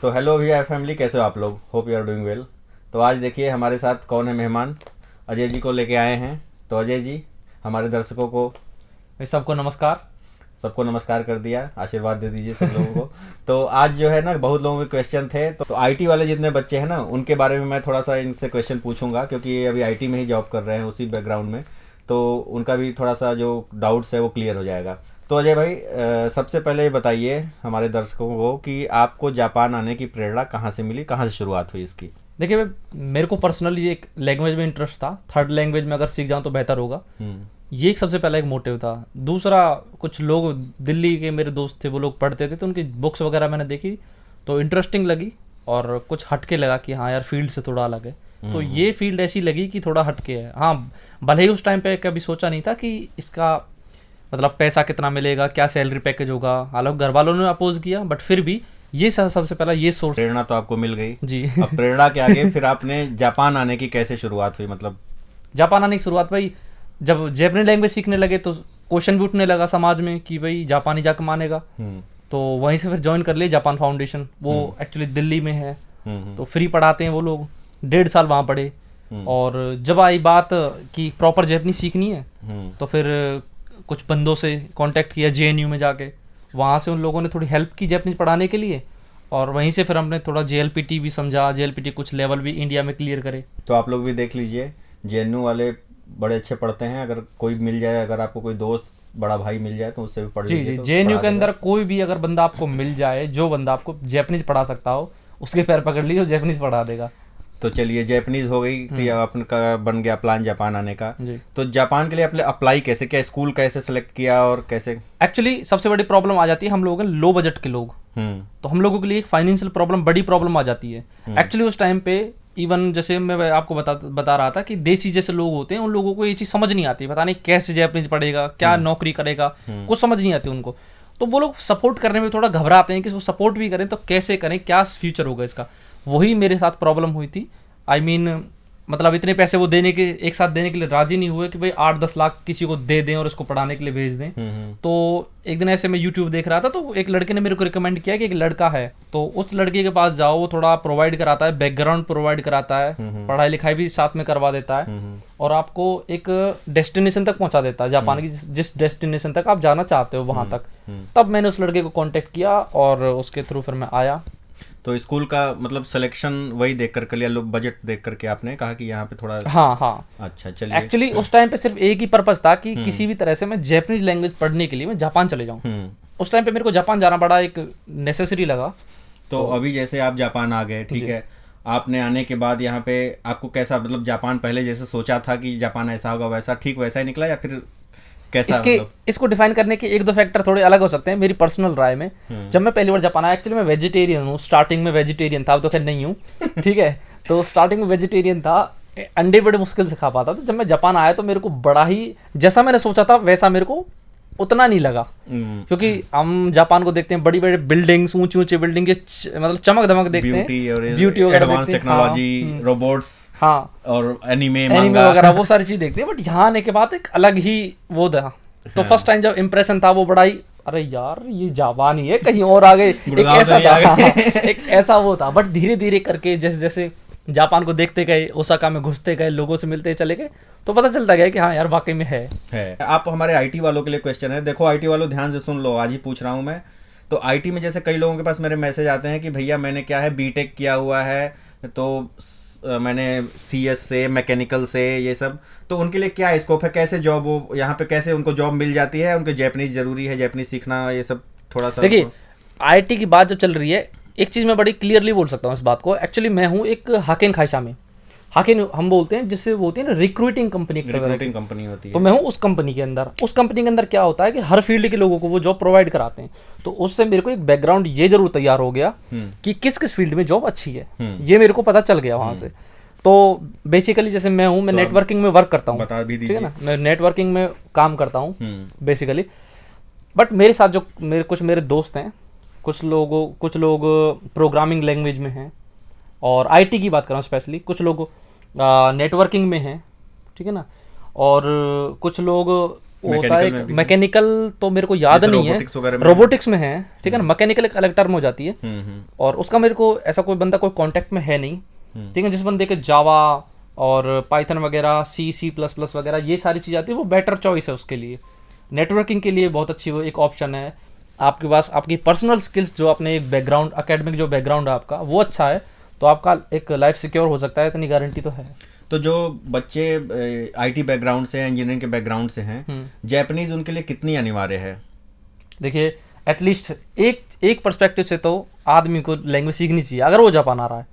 तो हेलो भैया फैमिली, कैसे हो आप लोग? Hope you are doing well. तो आज देखिए हमारे साथ कौन है मेहमान। अजय जी को लेके आए हैं। तो अजय जी हमारे दर्शकों को, भाई सबको नमस्कार। सबको नमस्कार कर दिया, आशीर्वाद दे दीजिए सब लोगों को। तो आज जो है ना, बहुत लोगों के क्वेश्चन थे, तो आईटी वाले जितने बच्चे हैं ना, उनके बारे में मैं थोड़ा सा इनसे क्वेश्चन पूछूंगा, क्योंकि ये अभी आईटी में ही जॉब कर रहे हैं, उसी बैकग्राउंड में। तो उनका भी थोड़ा सा जो डाउट्स है वो क्लियर हो जाएगा। तो अजय भाई, सबसे पहले ये बताइए हमारे दर्शकों को कि आपको जापान आने की प्रेरणा कहाँ से मिली, कहाँ से शुरुआत हुई इसकी? देखिए भाई, मेरे को पर्सनली एक लैंग्वेज में इंटरेस्ट था। थर्ड लैंग्वेज में अगर सीख जाऊँ तो बेहतर होगा। हम्म। ये एक सबसे पहला एक मोटिव था। दूसरा, कुछ लोग दिल्ली के मेरे दोस्त थे, वो लोग पढ़ते थे तो उनकी बुक्स वगैरह मैंने देखी तो इंटरेस्टिंग लगी और कुछ हटके लगा कि हाँ यार, फील्ड से थोड़ा अलग है। तो ये फील्ड ऐसी लगी कि थोड़ा हटके है। हाँ, भले ही उस टाइम पे कभी सोचा नहीं था कि इसका मतलब पैसा कितना मिलेगा, क्या सैलरी पैकेज होगा। हालांकि घर वालों ने अपोज किया, बट फिर भी ये सबसे पहला ये सोर्स। प्रेरणा तो आपको मिल गई। जी। अब प्रेरणा के आगे फिर आपने जापान आने की कैसे शुरुआत हुई, मतलब? जापान आने की शुरुआत भाई, जब जैपनीज लैंग्वेज सीखने लगे तो क्वेश्चन भी उठने लगा समाज में कि भाई जापानी जाके मानेगा। हम्म। तो वहीं से फिर ज्वाइन कर लिए जापान फाउंडेशन। वो एक्चुअली दिल्ली में है, हम्म। तो फ्री पढ़ाते हैं वो लोग। 1.5 साल वहाँ पढ़े। हम्म। और जब आई बात कि प्रॉपर जैपनीज सीखनी है, हम्म। तो फिर कुछ बंदों से कांटेक्ट किया जेएनयू में जाके। वहाँ से उन लोगों ने थोड़ी हेल्प की जैपनीज पढ़ाने के लिए। और वहीं से फिर हमने थोड़ा जेएलपीटी भी समझा, जेएलपीटी कुछ लेवल भी इंडिया में क्लियर करे। तो आप लोग भी देख लीजिए, जेएनयू वाले बड़े अच्छे पढ़ते हैं। अगर कोई मिल जाए, अगर आपको कोई दोस्त बड़ा भाई मिल जाए तो उससे भी पढ़ जी लीजिए, जी, तो जेएनयू पढ़ा के देगा। अंदर कोई भी अगर बंदा आपको मिल जाए, जो बंदा आपको जैपनीज पढ़ा सकता हो, उसके पैर पकड़ लीजिए, वो जैपनीज पढ़ा देगा। तो चलिए, जापानीज हो गई, तो ये आपका बन गया प्लान जापान आने का। जी। तो जापान के लिए आपने अप्लाई कैसे किया, स्कूल कैसे सेलेक्ट किया और कैसे? एक्चुअली सबसे बड़ी प्रॉब्लम आ जाती है, हम लोग हैं लो बजट के लोग। हम्म। तो हम लोगों के लिए एक फाइनेंशियल प्रॉब्लम, बड़ी प्रॉब्लम आ जाती है। एक्चुअली उस टाइम पे इवन जैसे मैं आपको बता रहा था कि देसी जैसे लोग होते हैं, उन लोगों को ये चीज़ समझ नहीं आती। पता नहीं कैसे जैपनीज पढ़ेगा, क्या नौकरी करेगा, कुछ समझ नहीं आती उनको। तो वो लोग सपोर्ट करने में थोड़ा घबराते हैं कि इसको सपोर्ट भी करें तो कैसे करें, क्या फ्यूचर होगा इसका। वही मेरे साथ प्रॉब्लम हुई थी। आई मीन मतलब इतने पैसे वो देने के, एक साथ देने के लिए राजी नहीं हुए कि भाई 8-10 लाख किसी को दे दें और इसको पढ़ाने के लिए भेज दें। तो एक दिन ऐसे मैं यूट्यूब देख रहा था, तो एक लड़के ने मेरे को रिकमेंड किया कि एक लड़का है, तो उस लड़के के पास जाओ, वो थोड़ा प्रोवाइड कराता है, बैकग्राउंड प्रोवाइड कराता है, पढ़ाई लिखाई भी साथ में करवा देता है, और आपको एक डेस्टिनेशन तक पहुंचा देता है जापान की, जिस डेस्टिनेशन तक आप जाना चाहते हो वहां तक। तब मैंने उस लड़के को कांटेक्ट किया और उसके थ्रू फिर मैं आया। तो स्कूल का मतलब सिलेक्शन वही देख कर लिया, लोग बजट देख करके आपने कहा कि यहाँ पे थोड़ा? हाँ हाँ। अच्छा, चलिए। एक्चुअली उस टाइम पे सिर्फ एक ही पर्पस था कि किसी भी तरह से मैं जैपनीज लैंग्वेज पढ़ने के लिए मैं जापान चले जाऊँ। उस टाइम पे मेरे को जापान जाना बड़ा एक नेसेसरी लगा। तो अभी जैसे आप जापान आ गए, ठीक है, आपने आने के बाद यहाँ पे आपको कैसा, मतलब जापान पहले जैसे सोचा था कि जापान ऐसा होगा वैसा ठीक वैसा ही निकला, या फिर कैसा, इसके मतलब? इसको डिफाइन करने के 1-2 फैक्टर थोड़े अलग हो सकते हैं मेरी पर्सनल राय में। जब मैं पहली बार जापान आया, एक्चुअली मैं वेजिटेरियन हूँ। स्टार्टिंग में वेजिटेरियन था, अब तो खैर नहीं हूँ। ठीक है, तो स्टार्टिंग में वेजिटेरियन था, अंडे बड़े मुश्किल से खा पाता था। जब मैं जापान आया तो मेरे को बड़ा ही, जैसा मैंने सोचा था वैसा मेरे को उतना नहीं लगा। क्योंकि हम जापान को देखते हैं, बड़ी बड़ी बिल्डिंग्स, ऊंची ऊंची बिल्डिंग, मतलब चमक धमक देखते हैं, ब्यूटी वगैरह एडवांस देखते हैं, टेक्नोलॉजी, रोबोट्स, हाँ, और एनीमे एनिमे वगैरह, वो सारी चीज देखते हैं। बट यहाँ आने के बाद एक अलग ही वो था। तो फर्स्ट टाइम जब इम्प्रेशन था वो बड़ा ही, अरे यार ये जापान ही है, कहीं और आ गए, एक ऐसा था। एक ऐसा वो था। बट धीरे धीरे करके जैसे जैसे जापान को देखते गए, ओसाका में घुसते गए, लोगों से मिलते चले गए, तो पता चलता गया कि हाँ यार वाकई में है। आप हमारे आईटी वालों के लिए क्वेश्चन है, देखो आईटी वालों ध्यान से सुन लो, आज ही पूछ रहा हूँ मैं। तो आईटी में जैसे कई लोगों के पास मेरे मैसेज आते हैं कि भैया मैंने क्या है, बीटेक किया हुआ है, तो मैंने सीएस से, मैकेनिकल से, ये सब, तो उनके लिए क्या स्कोप है, कैसे जॉब, वो यहाँ पे कैसे उनको जॉब मिल जाती है? उनको जैपनीज जरूरी है, जैपनीज सीखना, ये सब थोड़ा सा देखिए, आईटी की बात जब चल रही है, एक चीज मैं बड़ी क्लियरली बोल सकता हूँ इस बात को। एक्चुअली मैं हूँ एक हाकेन खाइशा में, हाकेन हम बोलते हैं, जिससे वो होती है ना रिक्रूटिंग कंपनी, रिक्रूटिंग कंपनी होती है। तो मैं हूँ उस कंपनी के अंदर। उस कंपनी के अंदर क्या होता है कि हर फील्ड के लोगों को वो जॉब प्रोवाइड कराते हैं। तो उससे मेरे को एक बैकग्राउंड ये जरूर तैयार हो गया कि किस किस फील्ड में जॉब अच्छी है, ये मेरे को पता चल गया वहां से। तो बेसिकली जैसे मैं हूँ, मैं नेटवर्किंग में वर्क करता हूँ, बता भी ठीक दीजिए। है ना, मैं नेटवर्किंग में काम करता हूँ बेसिकली। बट मेरे साथ जो कुछ मेरे दोस्त हैं, कुछ लोग प्रोग्रामिंग लैंग्वेज में हैं, और आईटी की बात कर रहा हूँ स्पेशली, कुछ लोग नेटवर्किंग में हैं, ठीक है ना, और कुछ लोग वो होता है मैकेनिकल एक में भी है? मैकेनिकल, तो मेरे को याद जैसे नहीं है, robotics वगैरह में? रोबोटिक्स में है, ठीक है ना। मैकेनिकल एक अलग टर्म हो जाती है, हम्म। और उसका मेरे को ऐसा कोई बंदा कोई कांटेक्ट में है नहीं, ठीक है। जिस बंदे के जावा और पाइथन वगैरह, सी प्लस प्लस वगैरह ये सारी चीज़ आती है, वो बेटर चॉइस है उसके लिए। नेटवर्किंग के लिए बहुत अच्छी वो एक ऑप्शन है। आपके पास आपकी पर्सनल स्किल्स, जो आपने एक बैकग्राउंड, एकेडमिक जो बैकग्राउंड है आपका, वो अच्छा है, तो आपका एक लाइफ सिक्योर हो सकता है, इतनी गारंटी तो है। तो जो बच्चे आईटी बैकग्राउंड से हैं, इंजीनियरिंग के बैकग्राउंड से हैं, जापानीज उनके लिए कितनी अनिवार्य है? देखिए, एटलीस्ट एक पर्सपेक्टिव से तो आदमी को लैंग्वेज सीखनी चाहिए अगर वो जापान आ रहा है।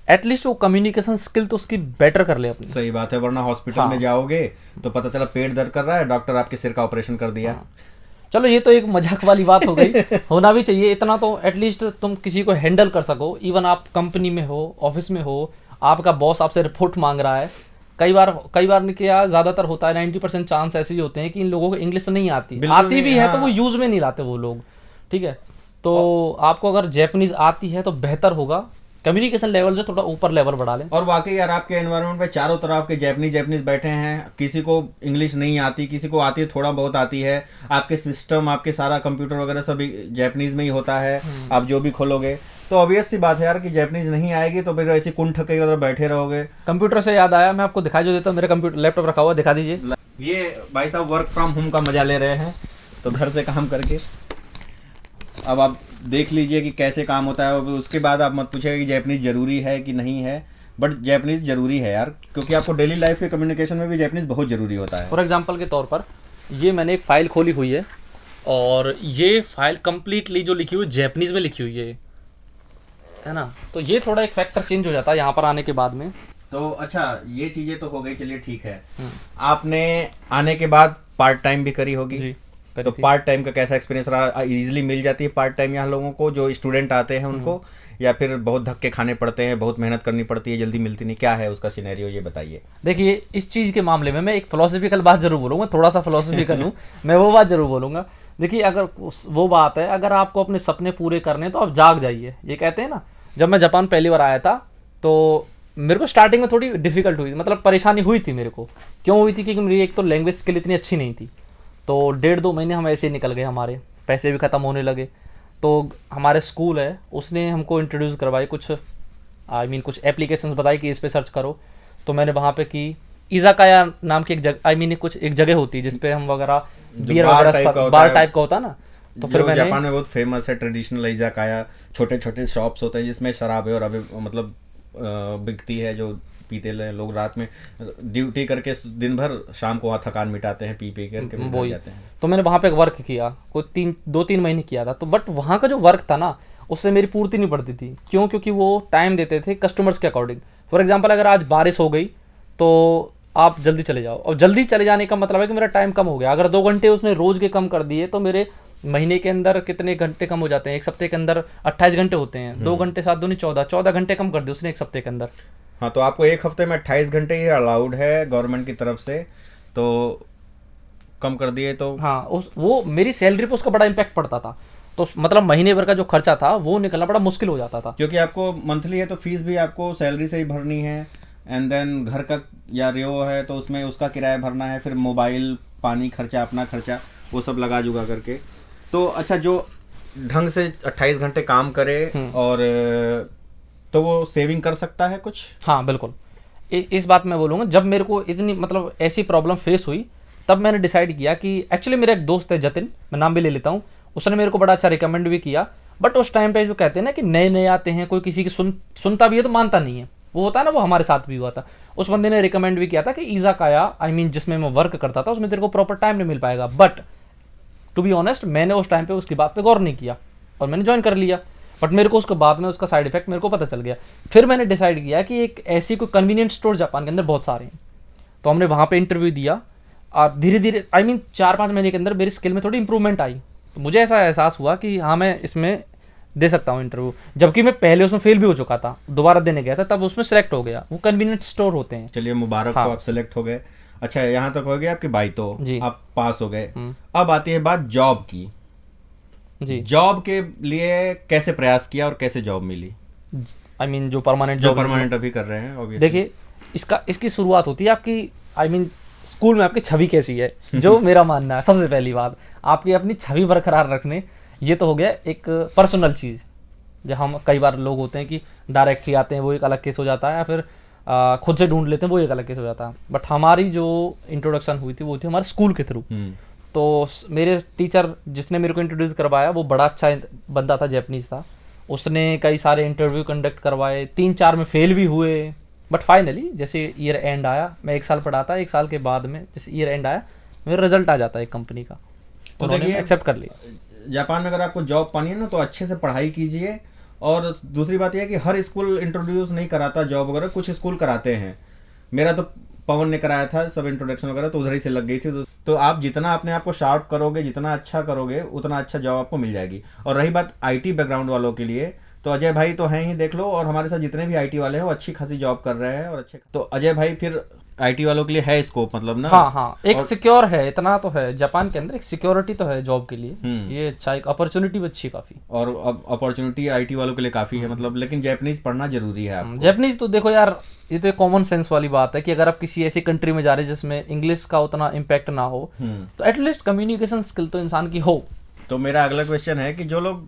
एटलीस्ट वो कम्युनिकेशन स्किल तो उसकी बेटर कर ले अपनी। सही बात है, वरना हॉस्पिटल हाँ। में जाओगे तो पता चला पेट दर्द कर रहा है, डॉक्टर आपके सिर का ऑपरेशन कर दिया। हाँ। चलो ये तो एक मजाक वाली बात हो गई, होना भी चाहिए इतना तो, एटलीस्ट तुम किसी को हैंडल कर सको। इवन आप कंपनी में हो, ऑफिस में हो, आपका बॉस आपसे रिपोर्ट मांग रहा है, कई बार नहीं किया, ज़्यादातर होता है, 90% चांस ऐसे ही होते हैं कि इन लोगों को इंग्लिश नहीं आती, बिल्कुल आती नहीं, भी है हाँ। तो वो यूज़ में नहीं लाते वो लोग, ठीक है। तो आपको अगर जैपनीज आती है तो बेहतर होगा, कम्युनिकेशन लेवल जो थोड़ा ऊपर लेवल बढ़ा लें। और वाकई यार, आपके एनवायरनमेंट में चारों तरफ आपके जैपनीज बैठे हैं, किसी को इंग्लिश नहीं आती, किसी को आती है, थोड़ा बहुत आती है। आपके सिस्टम, आपके सारा कंप्यूटर वगैरह सब जैपनीज में ही होता है। आप जो भी खोलोगे तो ऑब्वियस सी बात है यार कि जैपनीज नहीं आएगी तो फिर ऐसी कुंठ के तरह बैठे रहोगे। कंप्यूटर से याद आया, मैं आपको दिखाई जो देता हूँ, मेरे कंप्यूटर लैपटॉप रखा हुआ, दिखा दीजिए। ये भाई साहब वर्क फ्रॉम होम का मजा ले रहे हैं, तो घर से काम करके। अब आप देख लीजिए कि कैसे काम होता है, और उसके बाद आप मत पूछिएगा कि जैपनीज जरूरी है कि नहीं है, बट जैपनीज जरूरी है यार, क्योंकि आपको डेली लाइफ के कम्युनिकेशन में भी जैपनीज बहुत जरूरी होता है। फॉर एग्जांपल के तौर पर, ये मैंने एक फाइल खोली हुई है, और ये फाइल कंप्लीटली जो लिखी हुई जैपनीज में लिखी हुई है ना। तो ये थोड़ा एक फैक्टर चेंज हो जाता है यहाँ पर आने के बाद में। तो अच्छा, ये चीजें तो हो गई, चलिए ठीक है। आपने आने के बाद पार्ट टाइम भी करी होगी जी, तो पार्ट टाइम का कैसा एक्सपीरियंस रहा? इजीली मिल जाती है पार्ट टाइम यहाँ लोगों को, जो स्टूडेंट आते हैं उनको, या फिर बहुत धक्के खाने पड़ते हैं, बहुत मेहनत करनी पड़ती है, जल्दी मिलती नहीं? क्या है उसका सिनेरियो, ये बताइए। देखिए, इस चीज़ के मामले में मैं एक फिलोसफिकल बात जरूर बोलूँगा, थोड़ा सा फिलोसफिकल हूँ मैं, वो बात जरूर बोलूँगा। देखिए, अगर वो बात है, अगर आपको अपने सपने पूरे करने हैं तो आप जाग जाइए। ये कहते हैं ना, जब मैं जापान पहली बार आया था तो मेरे को स्टार्टिंग में थोड़ी डिफिकल्ट हुई, मतलब परेशानी हुई थी मेरे को। क्यों हुई थी? क्योंकि मेरी एक तो लैंग्वेज स्किल इतनी अच्छी नहीं थी। तो 1.5-2 महीने हम ऐसे ही निकल गए, हमारे पैसे भी ख़त्म होने लगे। तो हमारे स्कूल है, उसने हमको इंट्रोड्यूस करवाई कुछ, कुछ एप्लीकेशंस बताई कि इस पे सर्च करो। तो मैंने वहाँ पे की। इज़ाकाया नाम की एक जगह, कुछ एक जगह होती है जिसपे हम वगैरह बियर वगैरह, बार टाइप का होता है ना। तो फिर मैंने, जापान में बहुत फेमस है ट्रेडिशनल इज़ाकाया, छोटे छोटे शॉप्स होते हैं जिसमें शराब है और अभी मतलब बिकती है, जो पीते लोग रात में ड्यूटी करके दिन भर शाम को वहाँ थकान मिटाते हैं, पी करके वही। जाते हैं। तो मैंने वहाँ पे वर्क किया, कोई 2-3 महीने किया था। तो बट वहाँ का जो वर्क था ना, उससे मेरी पूर्ति नहीं पड़ती थी। क्यों? क्योंकि वो टाइम देते थे कस्टमर्स के अकॉर्डिंग। फॉर एग्जांपल, अगर आज बारिश हो गई तो आप जल्दी चले जाओ, और जल्दी चले जाने का मतलब है कि मेरा टाइम कम हो गया। अगर 2 घंटे उसने रोज के कम कर दिए तो मेरे महीने के अंदर कितने घंटे कम हो जाते हैं? एक सप्ते के अंदर 28 घंटे होते हैं। 2 घंटे 7 दूनी 14 घंटे कम कर दिए उसने एक सप्ते के अंदर। हाँ, तो आपको एक हफ्ते में 28 घंटे ही अलाउड है गवर्नमेंट की तरफ से, तो कम कर दिए तो। हाँ, वो मेरी सैलरी पे उसका बड़ा इम्पैक्ट पड़ता था। तो मतलब महीने भर का जो खर्चा था वो निकलना बड़ा मुश्किल हो जाता था। क्योंकि आपको मंथली है तो फीस भी आपको सैलरी से ही भरनी है, एंड देन घर का या रियो है तो उसमें उसका किराया भरना है, फिर मोबाइल, पानी खर्चा, अपना खर्चा, वो सब लगा जुगा करके। तो अच्छा, जो ढंग से 28 घंटे काम करे और तो वो सेविंग कर सकता है कुछ? हाँ बिल्कुल, इस बात में बोलूँगा। जब मेरे को इतनी मतलब ऐसी प्रॉब्लम फेस हुई, तब मैंने डिसाइड किया कि एक्चुअली मेरा एक दोस्त है जतिन, मैं नाम भी ले लेता हूँ, उसने मेरे को बड़ा अच्छा रिकमेंड भी किया। बट उस टाइम पे जो कहते हैं ना कि नए नए आते हैं, कोई किसी की सुनता भी है तो मानता नहीं है, वो होता है ना, वो हमारे साथ भी हुआ था। उस बंदे ने रिकमेंड भी किया था कि इज़ाकाया जिसमें मैं वर्क करता था उसमें तेरे को प्रॉपर टाइम नहीं मिल पाएगा। बट टू बी ऑनेस्ट, मैंने उस टाइम पे उसकी बात पे गौर नहीं किया और मैंने ज्वाइन कर लिया। बट मेरे को उसके बाद में उसका साइड इफेक्ट मेरे को पता चल गया। फिर मैंने डिसाइड किया कि एक ऐसी कोई कन्वीनियंट स्टोर जापान के अंदर बहुत सारे हैं, तो हमने वहाँ पे इंटरव्यू दिया और धीरे धीरे 4-5 महीने के अंदर मेरी स्किल में थोड़ी इंप्रूवमेंट आई। तो मुझे ऐसा एहसास हुआ कि हाँ, मैं इसमें दे सकता हूँ इंटरव्यू, जबकि मैं पहले उसमें फेल भी हो चुका था, दोबारा देने गया था, तब उसमें सेलेक्ट हो गया। वो कन्वीनियंट स्टोर होते हैं। चलिए, मुबारक हो, आप सेलेक्ट हो गए। अच्छा, यहाँ तक हो गया आपकी बाई, तो आप पास हो गए। अब आती है बात जॉब की। जी, जॉब के लिए कैसे प्रयास किया और कैसे जॉब मिली? जो परमानेंट जॉब परमानेंट अभी कर रहे हैं obviously। देखिए, इसकी शुरुआत होती है आपकी स्कूल में आपकी छवि कैसी है, जो मेरा मानना है सबसे पहली बात, आपकी अपनी छवि बरकरार रखने, ये तो हो गया एक पर्सनल चीज़। जो हम कई बार लोग होते हैं कि डायरेक्ट ही आते हैं, वो एक अलग केस हो जाता है, या फिर खुद से ढूंढ लेते हैं, वो एक अलग केस हो जाता है। बट हमारी जो इंट्रोडक्शन हुई थी वो थी हमारे स्कूल के थ्रू। तो मेरे टीचर जिसने मेरे को इंट्रोड्यूस करवाया वो बड़ा अच्छा बंदा था, जैपनीज था। उसने कई सारे इंटरव्यू कंडक्ट करवाए, 3-4 में फेल भी हुए, बट फाइनली जैसे ईयर एंड आया, मैं 1 साल पढ़ा था, 1 साल के बाद में जैसे ईयर एंड आया, मेरा रिजल्ट आ जाता है एक कंपनी का, तो उन्होंने एक्सेप्ट कर लिया। जापान में अगर आपको जॉब पानी है ना, तो अच्छे से पढ़ाई कीजिए। और दूसरी बात यह है कि हर स्कूल इंट्रोड्यूस नहीं कराता जॉब वगैरह, कुछ स्कूल कराते हैं। मेरा तो पवन ने कराया था सब इंट्रोडक्शन वगैरह, तो उधर ही से लग गई थी। तो आप जितना अपने आप को शार्प करोगे, जितना अच्छा करोगे, उतना अच्छा जॉब आपको मिल जाएगी। और रही बात आईटी बैकग्राउंड वालों के लिए, तो अजय भाई तो हैं ही, देख लो। और हमारे साथ जितने भी आईटी वाले हैं वो अच्छी खासी जॉब कर रहे हैं, और अच्छे, तो अजय भाई फिर आईटी वालों के लिए है स्कोप, मतलब ना। हाँ हाँ, एक सिक्योर है, इतना तो है जापान के अंदर, एक सिक्योरिटी तो है जॉब के लिए। ये अच्छा, एक अपॉर्चुनिटी भी अच्छी काफी, और अपॉर्चुनिटी आईटी वालों के लिए काफी है, मतलब। लेकिन जैपनीज पढ़ना जरूरी है आपको। जैपनीज तो देखो यार, ये तो एक कॉमन सेंस वाली बात है कि अगर आप किसी ऐसी कंट्री में जा रहे हैं जिसमें इंग्लिश का उतना इम्पैक्ट ना हो, तो एटलीस्ट कम्युनिकेशन स्किल तो इंसान की हो। तो मेरा अगला क्वेश्चन है कि जो लोग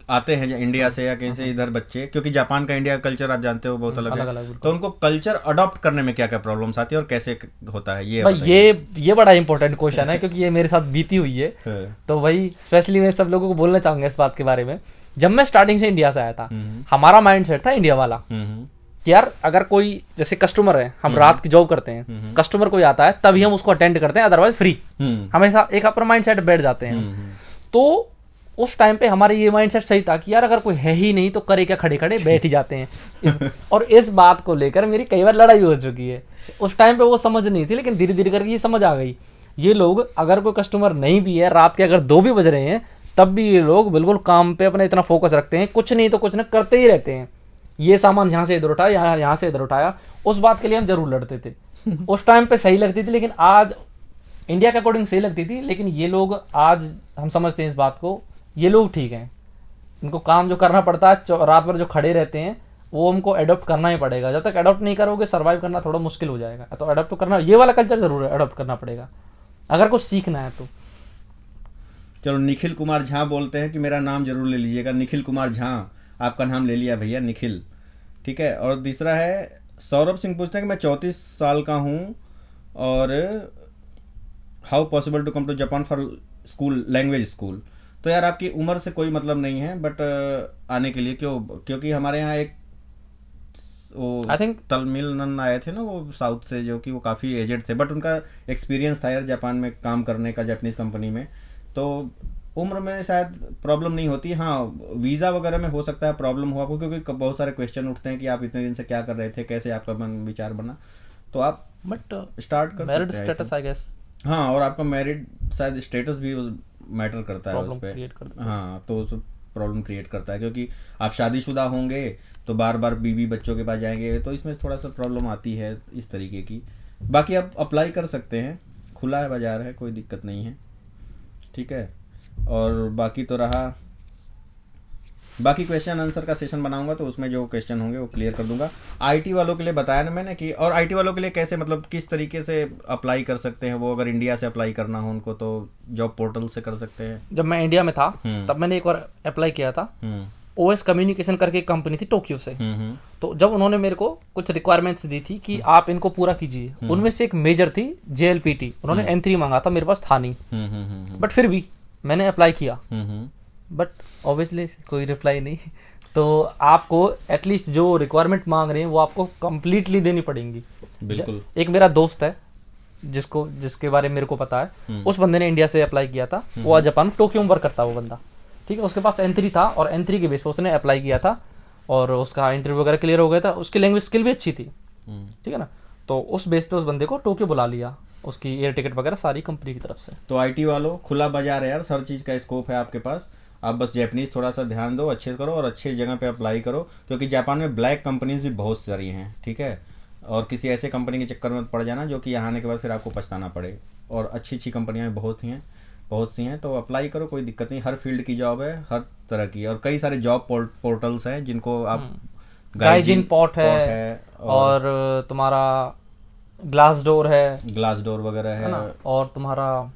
आते हैं इंडिया से या कहीं से इधर बच्चे, क्योंकि जापान का इंडिया का कल्चर आप जानते हो बहुत अलग है, तो उनको कल्चर अडॉप्ट करने में क्या क्या प्रॉब्लम्स आती है और कैसे होता है, ये भाई ये बड़ा इंपॉर्टेंट क्वेश्चन है, क्योंकि ये मेरे साथ बीती हुई है। तो वही स्पेशली मैं सब लोगों को बोलना चाहूंगा इस बात के बारे में। जब मैं स्टार्टिंग से इंडिया से आया था, हमारा माइंड सेट था इंडिया वाला कि यार अगर कोई जैसे कस्टमर है, हम रात की जॉब करते हैं, कस्टमर कोई आता है तभी हम उसको अटेंड करते हैं, अदरवाइज फ्री। हमेशा एक अपना माइंड सेट बैठ जाते हैं। तो उस टाइम पे हमारा ये माइंडसेट सही था कि यार अगर कोई है ही नहीं तो करे क्या, खड़े खड़े बैठ ही जाते हैं। और इस बात को लेकर मेरी कई बार लड़ाई हो चुकी है। उस टाइम पे वो समझ नहीं थी, लेकिन धीरे धीरे करके ये समझ आ गई। ये लोग अगर कोई कस्टमर नहीं भी है, रात के अगर 2 भी बज रहे हैं, तब भी ये लोग बिल्कुल काम पे अपना इतना फोकस रखते हैं, कुछ नहीं तो कुछ ना करते ही रहते हैं। ये सामान यहाँ से इधर उठाया, यहाँ से इधर उठाया, उस बात के लिए हम जरूर लड़ते थे। उस टाइम पे सही लगती थी, लेकिन आज इंडिया के अकॉर्डिंग सही लगती थी। लेकिन ये लोग आज हम समझते हैं इस बात को, ये लोग ठीक हैं, इनको काम जो करना पड़ता है, रात भर जो खड़े रहते हैं, वो हमको अडॉप्ट करना ही पड़ेगा। जब तक अडॉप्ट नहीं करोगे सर्वाइव करना थोड़ा मुश्किल हो जाएगा। तो अडॉप्ट तो करना, ये वाला कल्चर जरूर है, अडॉप्ट करना पड़ेगा अगर कुछ सीखना है तो। चलो, निखिल कुमार झा बोलते हैं कि मेरा नाम जरूर ले लीजिएगा। निखिल कुमार झा, आपका नाम ले लिया भैया, निखिल, ठीक है। और दूसरा है सौरभ सिंह, पूछते हैं कि मैं 34 साल का हूँ और how possible to come to Japan for school, language school. तो यार आपकी उम्र से कोई मतलब नहीं है, बट आने के लिए क्योंकि हमारे यहाँ एक वो आई थिंक तमिलनाडु आए थे ना, वो साउथ से, जो कि वो काफ़ी एजेड थे, बट उनका एक्सपीरियंस था यार जापान में काम करने का, जापानीज कंपनी में। तो उम्र में शायद प्रॉब्लम नहीं होती। हाँ, वीज़ा वगैरह में हो सकता है प्रॉब्लम हो आपको, क्योंकि बहुत सारे क्वेश्चन उठते हैं कि आप इतने दिन से क्या कर रहे थे, कैसे आपका मन विचार बना। तो आप बट स्टार्ट कर मैरिड सकते हैं, स्टेटस आई गेस। हाँ, और आपका मैरिड शायद स्टेटस भी मैटर करता है उस पर। हाँ, तो उस प्रॉब्लम क्रिएट करता है, क्योंकि आप शादीशुदा होंगे तो बार बार बीवी बच्चों के पास जाएंगे, तो इसमें थोड़ा सा प्रॉब्लम आती है इस तरीके की। बाकी आप अप्लाई कर सकते हैं, खुला है बाजार है, कोई दिक्कत नहीं है, ठीक है। और बाकी तो रहा, बाकी क्वेश्चन आंसर का सेशन बनाऊंगा तो उसमें जो क्वेश्चन होंगे वो क्लियर कर दूंगा। आईटी वालों के लिए बताया ना मैंने कि, और आईटी वालों के लिए कैसे, मतलब किस तरीके से अप्लाई कर सकते हैं वो, अगर इंडिया से अप्लाई करना हो उनको तो जॉब पोर्टल से कर सकते हैं। जब मैं इंडिया में था तब मैंने एक बार अप्लाई किया था, ओएस कम्युनिकेशन करके एक कंपनी थी टोक्यो से। तो जब उन्होंने मेरे को कुछ रिक्वायरमेंट्स दी थी कि आप इनको पूरा कीजिए, उनमें से एक मेजर थी JLPT। उन्होंने N3 मांगा था, मेरे पास था नहीं, बट फिर भी मैंने अप्लाई किया, बट ऑब्वियसली कोई रिप्लाई नहीं। तो आपको एटलीस्ट जो रिक्वायरमेंट मांग रहे हैं वो आपको कंप्लीटली देनी पड़ेंगी। बिल्कुल। एक मेरा दोस्त है जिसके बारे में मेरे को पता है, उस बंदे ने इंडिया से अप्लाई किया था, वो आज जापान टोक्यो में वर्क करता है वो बंदा, ठीक है। उसके पास N3 था और N3 के बेस पर उसने अप्लाई किया था और उसका इंटरव्यू वगैरह क्लियर हो गया था, उसकी लैंग्वेज स्किल भी अच्छी थी, ठीक है ना। तो उस बेस पे उस बंदे को टोक्यो बुला लिया, उसकी एयर टिकट वगैरह सारी कंपनी की तरफ से। तो आईटी वालों, खुला बाजार है यार, हर चीज़ का स्कोप है आपके पास। आप बस जापानीज थोड़ा सा ध्यान दो, अच्छे से करो और अच्छी जगह पे अप्लाई करो, क्योंकि जापान में ब्लैक कंपनीज भी बहुत सारी हैं, ठीक है। और किसी ऐसे कंपनी के चक्कर में पड़ जाना जो कि यहाँ आने के बाद फिर आपको पछताना पड़े। और अच्छी अच्छी कंपनियाँ बहुत सी हैं, तो अप्लाई करो, कोई दिक्कत नहीं। हर फील्ड की जॉब है, हर तरह की, और कई सारे जॉब पोर्टल्स हैं जिनको आप, गाइजिन पॉट है और तुम्हारा ग्लास डोर है ग्लास डोर वगैरह है है। ना, और तुम्हारा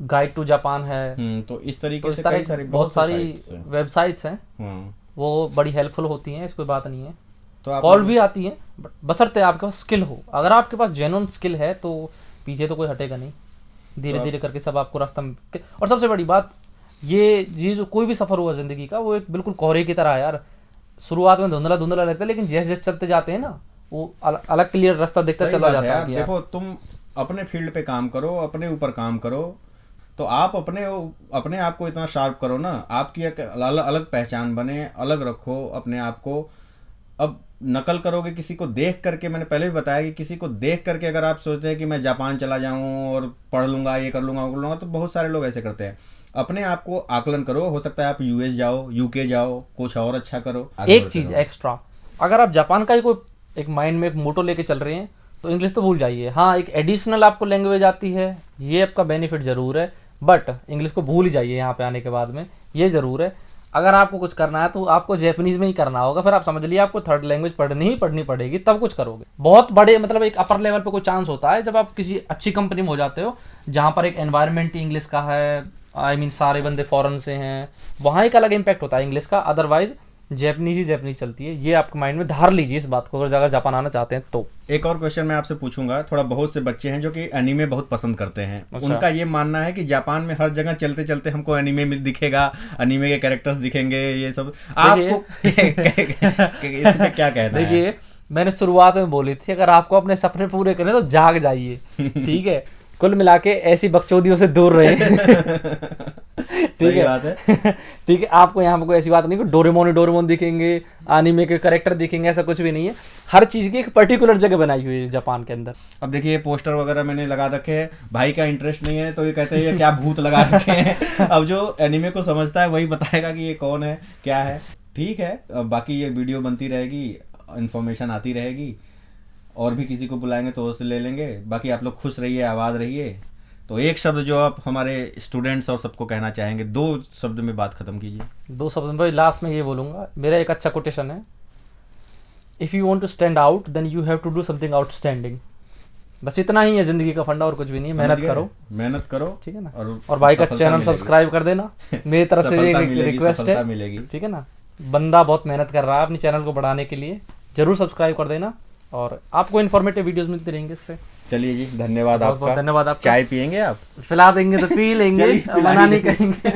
गाइड टू जापान है। तो इस तरीके तो इस से तरह कई सारी बहुत सारी sites हैं। वेबसाइट्स हैं, हम्म, वो बड़ी हेल्पफुल होती हैं, इसकोई बात नहीं है। तो आप कॉल भी आती है, बशर्ते आपके पास स्किल हो। अगर आपके पास जेन्युइन स्किल है तो पीछे तो कोई हटेगा नहीं, धीरे धीरे करके सब आपको रास्ता और सबसे बड़ी बात ये जो कोई भी सफ़र हुआ ज़िंदगी का, वो एक बिल्कुल कोहरे की तरह है यार। शुरुआत में धुंधला धुंधला लगता है, लेकिन जैसे जैसे चलते जाते हैं ना, वो अलग क्लियर रास्ता देखता सही चला बात है जाता यार। है कि यार देखो, तुम अपने फील्ड पे काम करो, अपने ऊपर काम करो, तो आप अपने आप को इतना शार्प करो ना, आपकी एक अलग अलग पहचान बने, अलग रखो अपने आप को। अब नकल करोगे किसी को देख करके, मैंने पहले भी बताया कि किसी को देख करके अगर आप सोचते हैं कि मैं जापान चला जाऊं और पढ़ लूंगा, ये कर लूंगा, वो कर लूंगा, तो बहुत सारे लोग ऐसे करते हैं। अपने आप को आकलन करो, हो सकता है आप यूएस जाओ, यूके जाओ, कुछ और अच्छा करो, आगे एक बढ़ते चीज़ रहो। एक्स्ट्रा, अगर आप जापान का ही कोई एक माइंड में एक मोटो लेके चल रहे हैं तो इंग्लिश तो भूल जाइए। हाँ, एक एडिशनल आपको लैंग्वेज आती है, ये आपका बेनिफिट ज़रूर है, बट इंग्लिश को भूल ही जाइए यहाँ पे आने के बाद में, ये ज़रूर है। अगर आपको कुछ करना है तो आपको जैपनीज़ में ही करना होगा, फिर आप समझ लिए आपको थर्ड लैंग्वेज पढ़नी पड़ेगी, तब कुछ करोगे। बहुत बड़े मतलब एक अपर लेवल पे कोई चांस होता है जब आप किसी अच्छी कंपनी में हो जाते हो, जहाँ पर एक एनवायरनमेंट ही इंग्लिश का है, आई मीन सारे बंदे फॉरेन से हैं, वहाँ एक अलग इम्पैक्ट होता है इंग्लिश का। अदरवाइज जैपनीज ही जैपनीज चलती है, ये आपके माइंड में धार लीजिए इस बात को, अगर जापान आना चाहते हैं तो। एक और क्वेश्चन मैं आपसे पूछूंगा। थोड़ा बहुत से बच्चे हैं जो कि एनीमे बहुत पसंद करते हैं। अच्छा। उनका ये मानना है कि जापान में हर जगह चलते चलते हमको एनीमे दिखेगा, एनीमे के कैरेक्टर्स दिखेंगे, ये सब आपको इस पे क्या कहना है? देखिए, मैंने शुरुआत में बोली थी अगर आपको अपने सपने पूरे करने तो जाग जाइए, ठीक है। कुल मिला के ऐसी बकचोदियों से दूर रहे। ठीक है, ठीक है। आपको यहाँ पे कोई ऐसी बात नहीं कि डोरेमोन दिखेंगे, एनीमे के कैरेक्टर दिखेंगे, ऐसा कुछ भी नहीं है। हर चीज़ की एक पर्टिकुलर जगह बनाई हुई है जापान के अंदर। अब देखिए, पोस्टर वगैरह मैंने लगा रखे हैं, भाई का इंटरेस्ट नहीं है तो ये कहते हैं ये क्या भूत लगा रखे हैं। अब जो एनीमे को समझता है वही बताएगा कि ये कौन है, क्या है। ठीक है, अब बाकी ये वीडियो बनती रहेगी, इन्फॉर्मेशन आती रहेगी, और भी किसी को बुलाएंगे तो उससे ले लेंगे। बाकी आप लोग खुश रहिए, आबाद रहिए। तो एक शब्द जो आप हमारे स्टूडेंट्स और सबको कहना चाहेंगे, 2 शब्द में बात खत्म कीजिए। 2 शब्द में लास्ट में ये बोलूँगा, मेरा एक अच्छा कोटेशन है, if you want to stand out then you have to do something outstanding. बस इतना ही है ज़िंदगी का फंडा, और कुछ भी नहीं है। मेहनत करो, ठीक है ना। और भाई का चैनल सब्सक्राइब कर देना, मेरी तरफ से एक रिक्वेस्ट है, मिलेगी, ठीक है ना। बंदा बहुत मेहनत कर रहा है अपने चैनल को बढ़ाने के लिए, जरूर सब्सक्राइब कर देना, और आपको इन्फॉर्मेटिव वीडियोस मिलते रहेंगे इस पे। चलिए जी, धन्यवाद आपका। बहुत धन्यवाद आपका। चाय पियेंगे आप? पिला देंगे तो पी लेंगे, मना नहीं करेंगे।